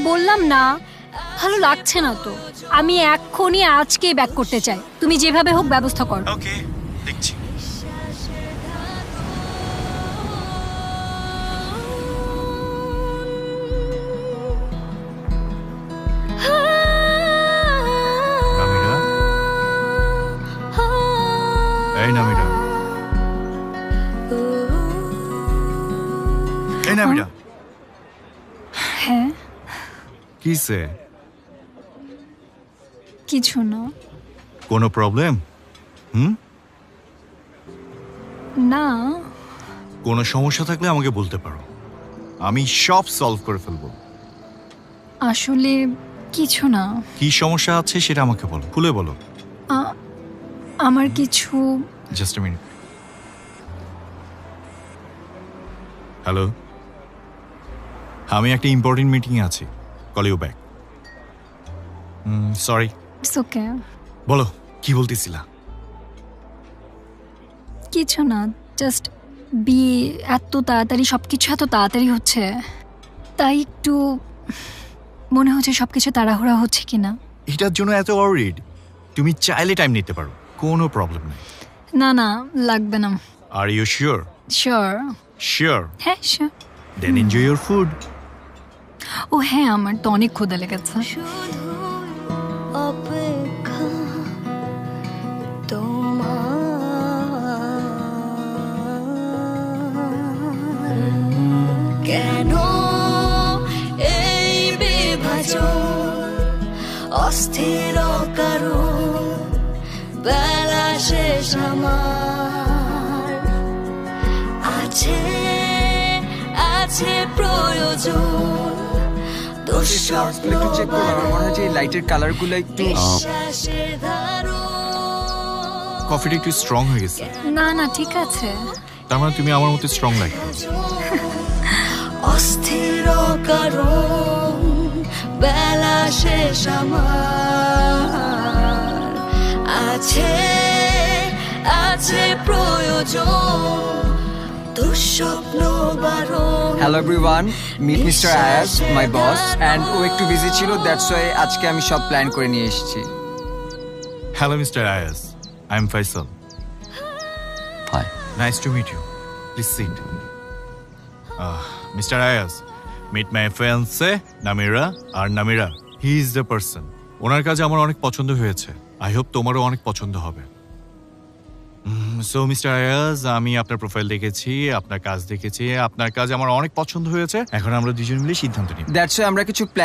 বললাম না, ভালো লাগছে না তো। আমি এক্ষুনি আজকেই ব্যাক করতে চাই। তুমি যেভাবে হোক ব্যবস্থা করো। ওকে, দেখছি। নামিরা, এই নামিরা, এই নামিরা। হ্যাঁ, কিসে? কিছু না। কোনো প্রবলেম? না, কোনো সমস্যা থাকলে আমাকে বলতে পারো, আমি সব সলভ করে ফেলবো। আসলে কিছু না। কি সমস্যা আছে সেটা আমাকে বলো, খুলে বলো। আমার কিছু। Just a minute. হ্যালো, আমি একটা ইম্পর্টেন্ট মিটিংয়ে আছি, call you back. Sorry. It's okay. বলো, কি বলতেছিলা? কিছু না, জাস্ট বিয়ে এত তাড়াতাড়ি, সবকিছু এত তাড়াতাড়ি হচ্ছে, তাই একটু মনে হচ্ছে সবকিছু তাড়াহুড়া হচ্ছে কিনা। এটার জন্য এত ওয়ারিড? তুমি চাইলে টাইম নিতে পারো, কোনো প্রবলেম নেই। না না, লাগবে না। Are you sure? Sure. Sure? হ্যাঁ sure. Then enjoy your food. ও হ্যাঁ, আমার তো অনেক ক্ষুধা লেগেছে। অপেক্ষা তোমার, কেন এই বিভাজন, অস্থির কারণ, বেলা শেষ আমার, আছে আছে প্রয়োজন, দুঃস্বপ্ন একটু চেক করো, আমার মনে হয় যে এই লাইটের কালারগুলো একটু বিশ্বাসের ধারণ। কফিটা একটু স্ট্রং হয়ে গেছে। না না, ঠিক আছে। তার মানে তুমি আমার মতো স্ট্রং লাগবে। অস্থির কারণ, বেলা শেষ আমার, আছে আছে প্রয়োজন, দুঃস্বপ্ন বারণ। হ্যালো এভরিওয়ান, মিট মিস্টার আয়াস, মাই বস, অ্যান্ড ও একটু বিজি ছিল, দ্যাটস ওয়াই আজকে আমি সব প্ল্যান করে নিয়ে এসেছি। Hello mister Ayas, I am Faisal. Hi. Nice to meet you, please sit. Mister Ayas, meet my fiancee Namira. আর Namira, he is the person. ওনার কাজ আমার অনেক পছন্দ হয়েছে, আই হোপ তোমারও অনেক পছন্দ হবে। সো মিস্টার আয়াজ, আমি আপনার প্রোফাইল দেখেছি, আপনার কাজ দেখেছি, আপনার কাজ আমার অনেক পছন্দ হয়েছে। এখন আমরা দুজন মিলে সিদ্ধান্ত নিব। দ্যাটস ওয়াই আমরা কিছু প্ল্যান